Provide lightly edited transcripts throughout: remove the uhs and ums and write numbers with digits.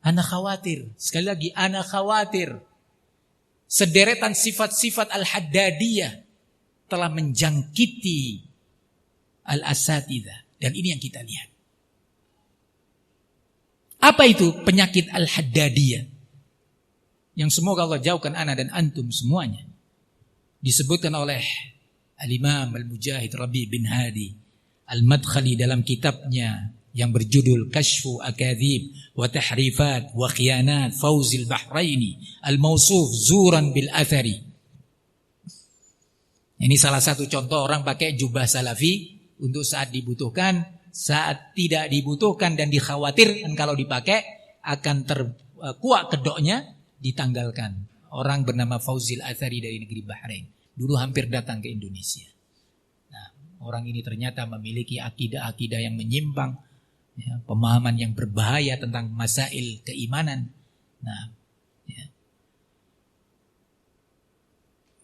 Ana khawatir, sekali lagi ana khawatir. Sederetan sifat-sifat Al-Haddadiyah telah menjangkiti Al-Asatidzah. Dan ini yang kita lihat. Apa itu penyakit Al-Haddadiyah? Yang semoga Allah jauhkan ana dan antum semuanya. Disebutkan oleh Al-Imam Al-Mujahid Rabi bin Hadi Al-Madkhali dalam kitabnya yang berjudul Kashfu Akadzib wa Tahrifat wa Khiyanat Fauzil Bahraini Al-Mausuf Zuran bil Athari. Ini salah satu contoh orang pakai jubah salafi untuk saat dibutuhkan, saat tidak dibutuhkan dan dikhawatirkan kalau dipakai akan terkuak kedoknya, ditanggalkan. Orang bernama Fauzil Athari dari negeri Bahrain. Dulu hampir datang ke Indonesia. Nah, orang ini ternyata memiliki akidah-akidah yang menyimpang, ya, pemahaman yang berbahaya tentang masail keimanan. Nah, ya.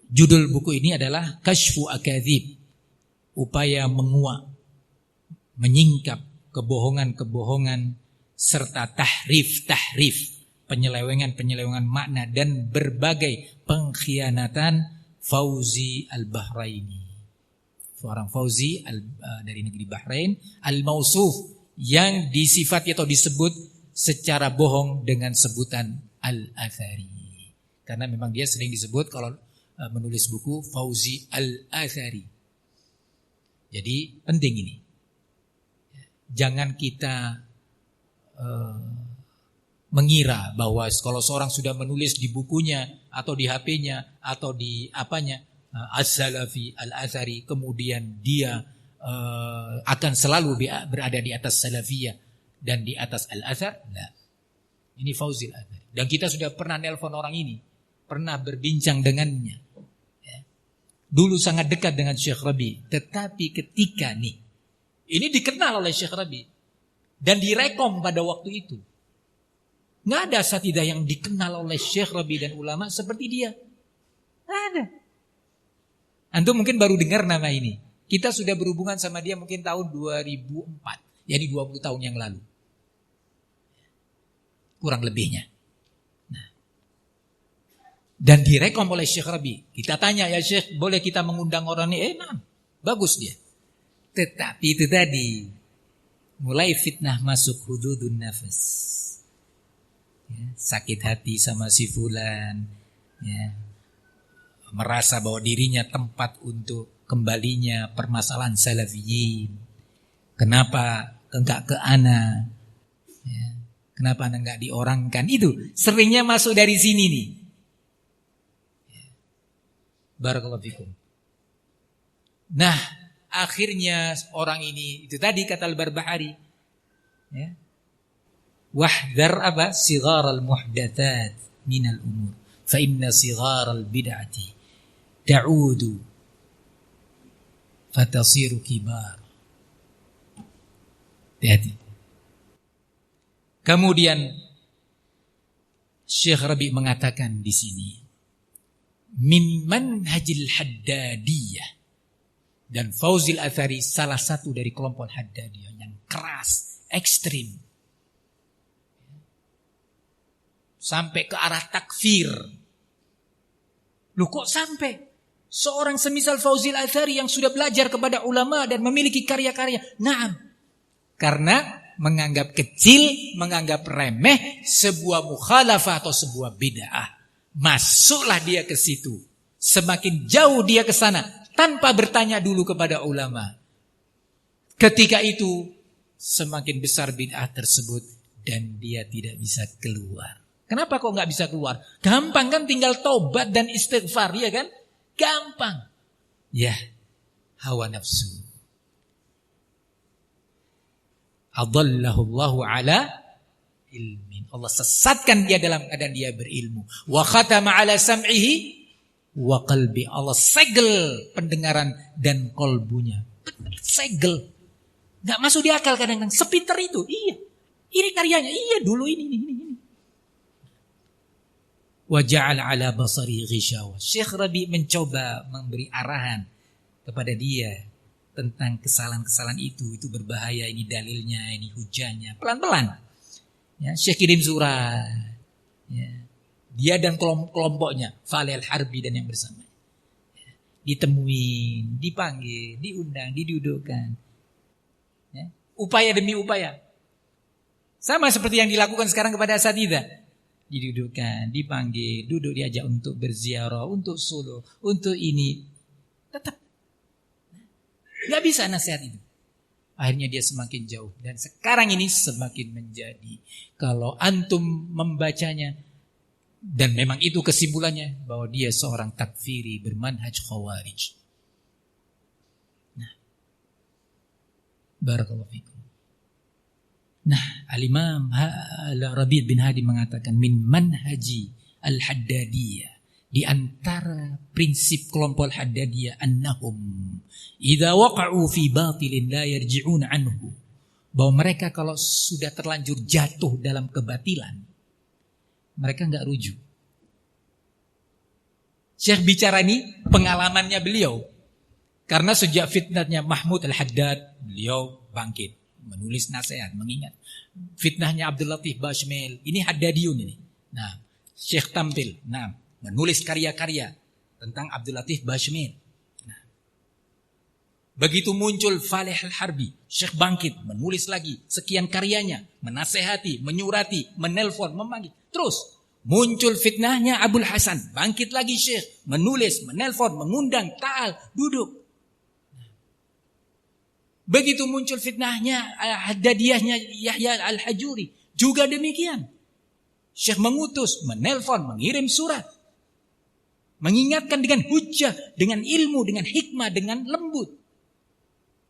Judul buku ini adalah Kashfu Akadzib, upaya menguak, menyingkap kebohongan-kebohongan serta tahrif-tahrif, penyelewengan-penyelewengan makna dan berbagai pengkhianatan Fauzi Al-Bahraini. Seorang Fauzi dari negeri Bahrain, Al-Mausuf, yang disifati atau disebut secara bohong dengan sebutan Al-Athari. Karena memang dia sering disebut kalau menulis buku Fauzi Al-Athari. Jadi penting ini. Jangan kita mengira bahwa kalau seorang sudah menulis di bukunya atau di HP-nya atau di apanya As-Salafi Al-Athari, kemudian dia akan selalu berada di atas Salafiyah dan di atas Al-Athar. Nah, ini Fauzil Al-Athari. Dan kita sudah pernah nelpon orang ini, pernah berbincang dengannya. Ya. Dulu sangat dekat dengan Syekh Rabi, tetapi ketika ini dikenal oleh Syekh Rabi dan direkom pada waktu itu. Nggak ada asatidzah yang dikenal oleh Syekh Rabi dan ulama seperti dia. Nggak ada. Antum mungkin baru dengar nama ini. Kita sudah berhubungan sama dia mungkin tahun 2004. Jadi 20 tahun yang lalu. Kurang lebihnya. Nah. Dan direkom oleh Syekh Rabi. Kita tanya, ya Syekh, boleh kita mengundang orang ini? Nah, bagus dia. Tetapi itu tadi, mulai fitnah masuk hududun nafas. Ya, sakit hati sama si fulan, ya, merasa bahwa dirinya tempat untuk kembalinya permasalahan salafiyin. Kenapa enggak ke ana? Ya, kenapa ana enggak diorangkan? Itu seringnya masuk dari sini nih. Ya. Barakallahu fikum. Nah, akhirnya orang ini itu tadi kata Al-Barbahari, ya. Wahdar apa? Sigharal muhdatsat minal umur. Fa inna sigharal bid'ati ta'udu fatasiru kibar. Hati-hati. Kemudian Syekh Rabi mengatakan di sini, min manhajil haddadiyah, dan Fauzil Athari salah satu dari kelompok Haddadiyah yang keras, ekstrim, sampai ke arah takfir. Loh kok sampai? Seorang semisal Fauzil Athari yang sudah belajar kepada ulama dan memiliki karya-karya. Naam. Karena menganggap kecil, menganggap remeh sebuah mukhalafah atau sebuah bid'ah. Masuklah dia ke situ. Semakin jauh dia ke sana tanpa bertanya dulu kepada ulama. Ketika itu semakin besar bid'ah tersebut dan dia tidak bisa keluar. Kenapa kok nggak bisa keluar? Gampang kan, tinggal taubat dan istighfar, ya kan? Gampang. Ya, hawa nafsu. Adallahu Allahu ala ilmin. Allah sesatkan dia dalam keadaan dia berilmu. Wa khatama ala sam'ihi wa qalbi. Allah segel pendengaran dan kolbunya. Segel. Nggak masuk di akal kadang-kadang. Sepinter itu. Iya. Ini karyanya. Iya, dulu ini. Wa ja'ala ala basari ghishawa. Syekh Rabi mencoba memberi arahan kepada dia tentang kesalahan-kesalahan itu berbahaya, ini dalilnya, ini hujahnya, pelan-pelan. Ya, Syekh kirim surat. Ya. Dia dan kelompoknya, Faleh Al-Harbi dan yang bersama. Ditemuin, dipanggil, diundang, didudukkan. Ya. Upaya demi upaya. Sama seperti yang dilakukan sekarang kepada asatidzah. Didudukkan, dipanggil, duduk diajak untuk berziarah, untuk suluh, untuk ini. Tetap. Gak bisa nasihat itu. Akhirnya dia semakin jauh. Dan sekarang ini semakin menjadi. Kalau antum membacanya, dan memang itu kesimpulannya, bahwa dia seorang takfiri bermanhaj khawarij. Nah, barakallahu fikum. Nah, Al-Imam Rabi' bin Hadi mengatakan min manhaji al-Haddadiyah, di antara prinsip kelompok al-Haddadiyah annahum idza waqa'u fi batilin la yarji'un anhu, bahwa mereka kalau sudah terlanjur jatuh dalam kebatilan, mereka enggak rujuk. Syekh bicara ini pengalamannya beliau. Karena sejak fitnahnya Mahmud Al-Haddad, beliau bangkit, menulis nasihat, mengingat. Fitnahnya Abdul Latif Bashmil, ini Haddadiyun ini. Nah, Syekh tampil, menulis karya-karya tentang Abdul Latif Bashmil. Nah, begitu muncul Faleh Al-Harbi, Syekh bangkit, menulis lagi sekian karyanya, menasehati, menyurati, menelpon, memanggil. Terus muncul fitnahnya Abul Hasan, bangkit lagi Syekh, menulis, menelpon, mengundang, ta'al, duduk. Begitu muncul fitnahnya Haddadiyahnya Yahya Al-Hajuri, juga demikian. Syekh mengutus, menelpon, mengirim surat, mengingatkan dengan hujjah, dengan ilmu, dengan hikmah, dengan lembut.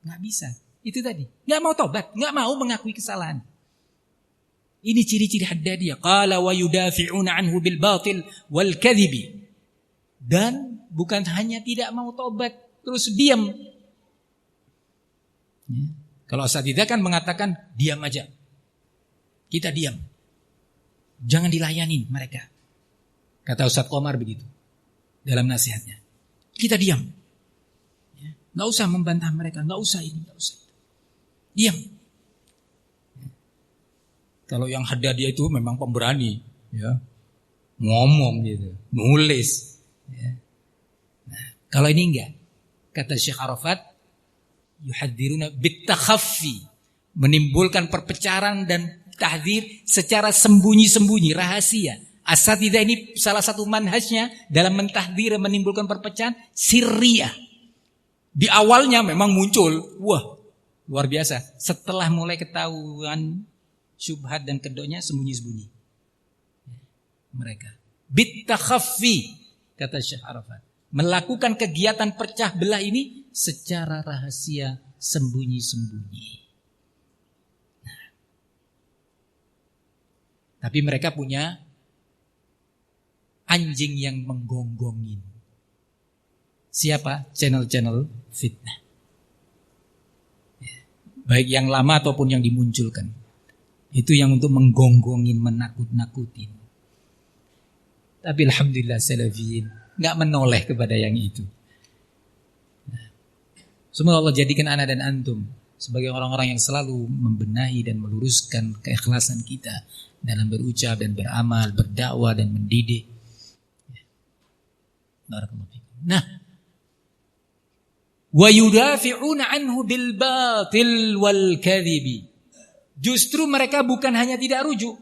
Nggak bisa. Itu tadi. Nggak mau tobat, nggak mau mengakui kesalahan. Ini ciri-ciri Haddadiyah. Qala wa yudafi'una anhu bil batil wal kadhibi. Dan bukan hanya tidak mau tobat, terus diam. Ya. Kalau asatidzah kan mengatakan diam aja. Kita diam. Jangan dilayani mereka. Kata Ustaz Komar begitu dalam nasihatnya. Kita diam. Ya. Nggak usah membantah mereka, nggak usah ini, nggak usah itu. Diam. Kalau yang Haddadiyah itu memang pemberani, ya, ngomong gitu, nulis. Ya. Nah, kalau ini enggak, kata Syekh Arafat, yuhadziruna bitakhaffi, menimbulkan perpecahan dan tahdzir secara sembunyi-sembunyi, rahasia. Asatidzah ini salah satu manhajnya dalam mentahdzir, menimbulkan perpecahan sirriyah. Di awalnya memang muncul, wah luar biasa. Setelah mulai ketahuan syubhat dan kedoknya, sembunyi-sembunyi mereka. Bitakhaffi, kata Syekh Arafat, melakukan kegiatan pecah belah ini secara rahasia, sembunyi-sembunyi. Nah, tapi mereka punya anjing yang menggonggongin. Siapa? Channel-channel fitnah. Baik yang lama ataupun yang dimunculkan. Itu yang untuk menggonggongin, menakut-nakutin. Tapi alhamdulillah salafiyin gak menoleh kepada yang itu. Semoga Allah jadikan ana dan antum sebagai orang-orang yang selalu membenahi dan meluruskan keikhlasan kita dalam berucap dan beramal, berdakwah dan mendidik. Barakallahu fikum. Nah, wa yudafi'una anhu bil batil wal kadhibi. Justru mereka bukan hanya tidak rujuk,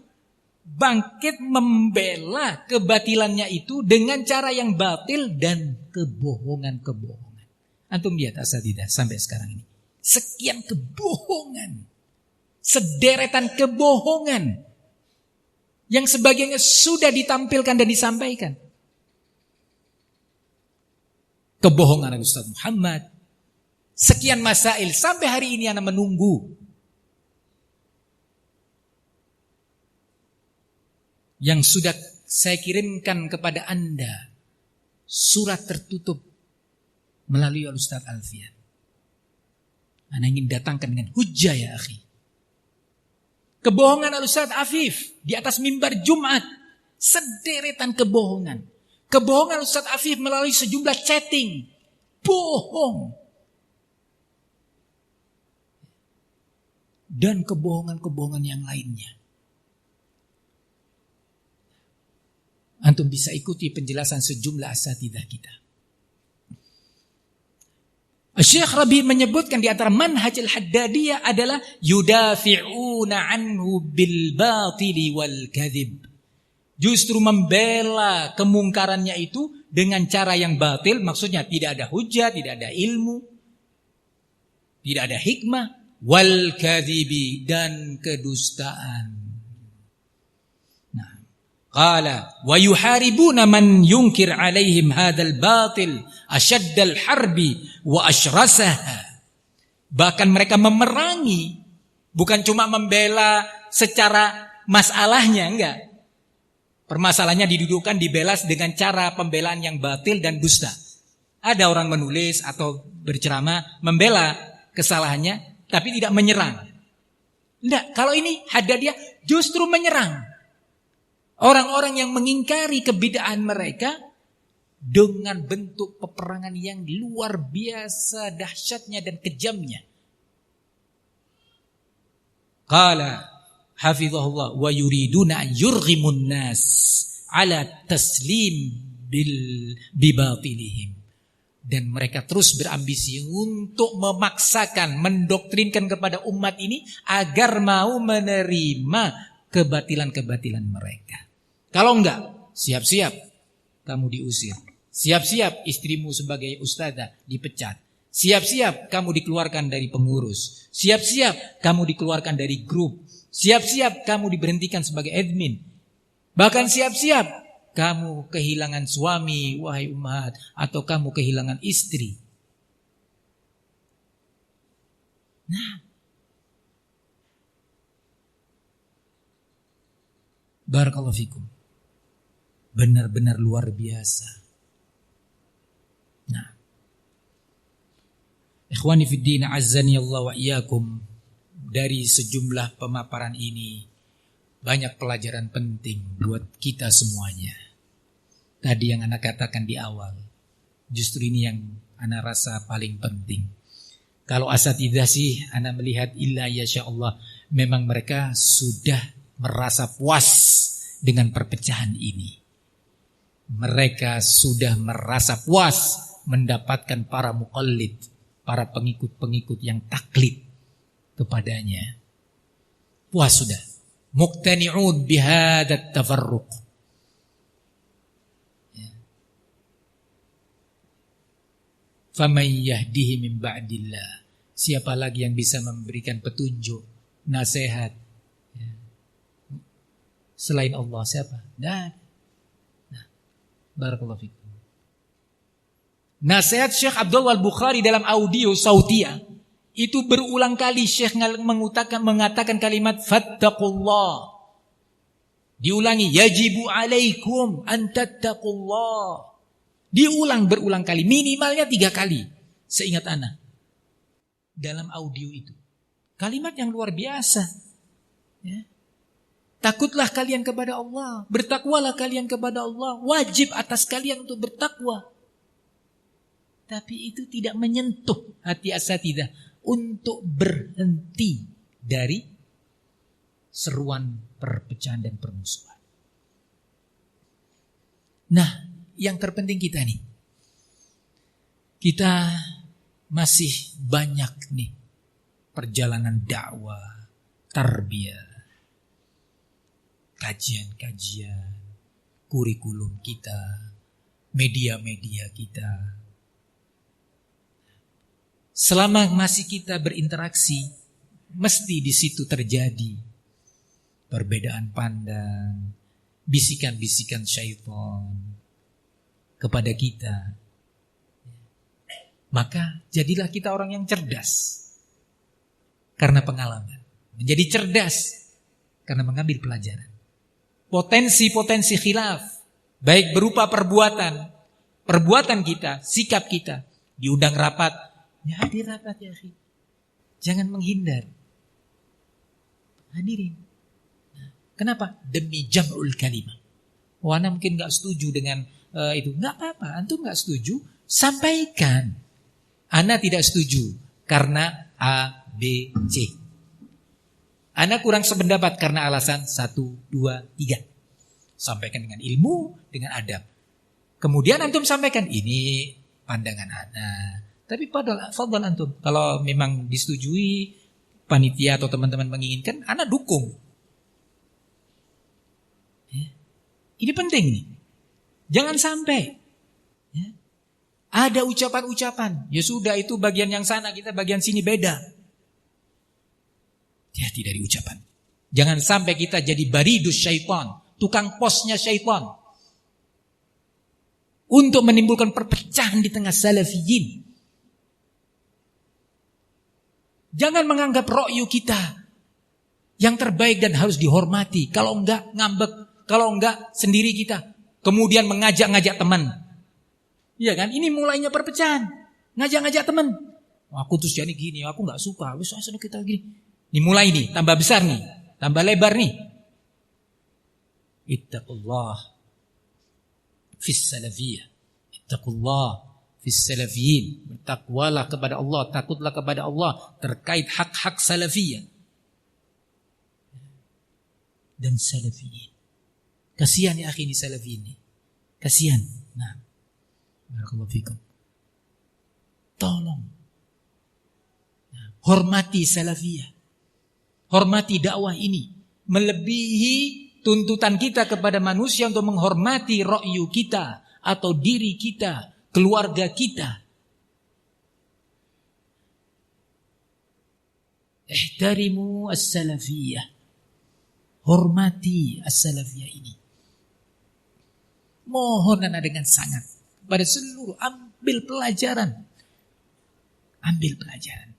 bangkit membela kebatilannya itu dengan cara yang batil dan kebohongan-kebohongan. Antum lihat asatidzah sampai sekarang ini. Sekian kebohongan, sederetan kebohongan yang sebagiannya sudah ditampilkan dan disampaikan. Kebohongan Ustaz Muhammad, sekian masail sampai hari ini ana menunggu. Yang sudah saya kirimkan kepada Anda surat tertutup melalui Ustaz Alfian. Anda ingin datangkan dengan hujjah ya akhi. Kebohongan Ustaz Afif di atas mimbar Jumat, sederetan kebohongan. Kebohongan Ustaz Afif melalui sejumlah chatting, bohong. Dan kebohongan-kebohongan yang lainnya. Antum bisa ikuti penjelasan sejumlah asatidzah kita. Syekh Rabi menyebutkan di antara manhaj al-Haddadiyah adalah yudafi'una anhu bil batili wal kadhib. Justru membela kemungkarannya itu dengan cara yang batil, maksudnya tidak ada hujah, tidak ada ilmu, tidak ada hikmah, wal kadhibi, dan kedustaan. Qala wa yuharibuna man yunkir alaihim hadzal batil asyaddal harbi wa ashrasaha. Bahkan mereka memerangi, bukan cuma membela secara masalahnya, enggak. Permasalahannya didudukkan, dibelas dengan cara pembelaan yang batil dan dusta. Ada orang menulis atau berceramah membela kesalahannya tapi tidak menyerang. Enggak, kalau ini Haddadiyah justru menyerang orang-orang yang mengingkari kebid'ahan mereka dengan bentuk peperangan yang luar biasa dahsyatnya dan kejamnya. Qala hafizahullah wa yuriduna an yurghimun nas ala taslim bibatilihim. Dan mereka terus berambisi untuk memaksakan, mendoktrinkan kepada umat ini agar mau menerima kebatilan-kebatilan mereka. Kalau enggak, siap-siap kamu diusir. Siap-siap istrimu sebagai ustadzah dipecat. Siap-siap kamu dikeluarkan dari pengurus. Siap-siap kamu dikeluarkan dari grup. Siap-siap kamu diberhentikan sebagai admin. Bahkan siap-siap kamu kehilangan suami, wahai ummahat, atau kamu kehilangan istri. Nah, barakallahu fikum. Benar-benar luar biasa. Nah, ikhwani fiddin azzani Allah wa iyyakum, dari sejumlah pemaparan ini banyak pelajaran penting buat kita semuanya. Tadi yang ana katakan di awal, justru ini yang ana rasa paling penting. Kalau asatidzah sih ana melihat illa yasha Allah, memang mereka sudah merasa puas dengan perpecahan ini. Mereka sudah merasa puas mendapatkan para muqallid, para pengikut-pengikut yang taklid kepadanya. Puas sudah. Muqtani'un bihadat tafarruq. Faman yahdihi min ba'dillah. Siapa lagi yang bisa memberikan petunjuk, nasihat selain Allah? Siapa? Nah, barakallahu fikum. Nasihat Syekh Abdul Al-Bukhari dalam audio sautia itu berulang kali Syekh mengatakan kalimat fattaqullah. Diulangi, yajibu alaikum an tattaqullah. Diulang berulang kali, minimalnya 3 kali. Seingat ana dalam audio itu. Kalimat yang luar biasa. Ya. Takutlah kalian kepada Allah, bertakwalah kalian kepada Allah, wajib atas kalian untuk bertakwa. Tapi itu tidak menyentuh hati asatidzah untuk berhenti dari seruan perpecahan dan permusuhan. Nah, yang terpenting kita nih, kita masih banyak nih perjalanan dakwah, tarbiyah, kajian-kajian, kurikulum kita, media-media kita. Selama masih kita berinteraksi, mesti di situ terjadi perbedaan pandang, bisikan-bisikan syaitan kepada kita. Maka jadilah kita orang yang cerdas karena pengalaman. Menjadi cerdas karena mengambil pelajaran. Potensi-potensi khilaf, baik berupa perbuatan kita, sikap kita, diundang rapat, ya hadir rapat ya akhi. Jangan menghindar. Hadirin. Kenapa? Demi jam'ul kalimah. Wana mungkin gak setuju dengan itu. Gak apa-apa, antum gak setuju, sampaikan. Ana tidak setuju karena A, B, C. Ana kurang sependapat karena alasan 1, 2, 3. Sampaikan dengan ilmu, dengan adab. Kemudian antum sampaikan, ini pandangan ana. Tapi fadhal antum. Kalau memang disetujui, panitia atau teman-teman menginginkan, ana dukung. Ya. Ini penting nih. Jangan sampai ya, ada ucapan-ucapan. Ya sudah, itu bagian yang sana, kita bagian sini beda. Hati-hati dari ucapan. Jangan sampai kita jadi baridus syaitan, tukang posnya syaitan, untuk menimbulkan perpecahan di tengah salafiyin. Jangan menganggap ra'yu kita yang terbaik dan harus dihormati. Kalau enggak ngambek, kalau enggak sendiri kita. Kemudian mengajak-ngajak teman. Iya kan? Ini mulainya perpecahan. Ngajak-ngajak teman. Aku terus jadi gini, aku enggak suka. Wis kita gini. Ini mulai nih, tambah besar nih, tambah lebar nih. Ittaqullah fis salafiyah. Ittaqullah fis salafiyin. Bertakwalah kepada Allah, takutlah kepada Allah terkait hak-hak salafiyah dan salafiyin. Kasihan ya akhi ini salafiyin ini. Kasihan. Nah, barakallahu fikum. Tolong hormati salafiyah. Hormati dakwah ini. Melebihi tuntutan kita kepada manusia untuk menghormati ra'yu kita atau diri kita, keluarga kita. Ihtarimu as-salafiyah. Hormati as-salafiyah ini. Mohon anda dengan sangat pada seluruh, ambil pelajaran. Ambil pelajaran.